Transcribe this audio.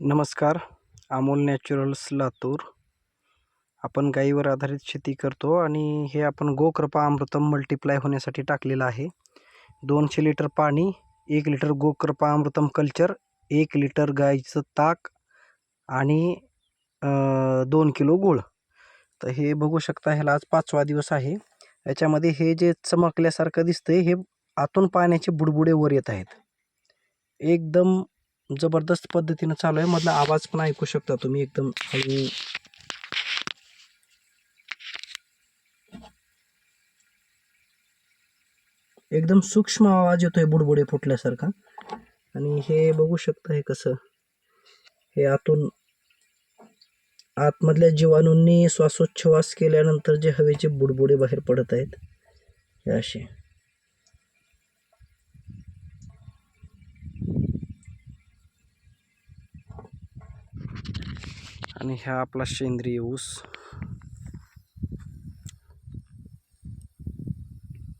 नमस्कार. अमोल नॅचरल्स लातूर. आपण गाईवर आधारित शेती करतो आणि हे आपण गोकृपा अमृतम मल्टिप्लाय होण्यासाठी टाकलेलं आहे. 200 लिटर पाणी, 1 लिटर गोकृपा अमृतम कल्चर, 1 लिटर गाईचं ताक आणि 2 किलो गूळ. तर हे बघू शकता, ह्याला आज 5वा दिवस आहे. याच्यामध्ये हे जे चमकल्यासारखं दिसतंय, हे आतून पाण्याचे बुडबुडे वर येत आहेत. एकदम जबरदस्त पद्धतीनं चालू आहे. मधला आवाज पण ऐकू शकता तुम्ही. एकदम हळू, एकदम सूक्ष्म आवाज येतोय बुडबुडे फुटल्यासारखा. आणि हे बघू शकता, हे कसं, हे आतमधल्या जीवाणूंनी श्वासोच्छवास केल्यानंतर जे हवेचे बुडबुडे बाहेर पडत आहेत, हे असे. आणि हा आपला सेंद्रिय ऊस.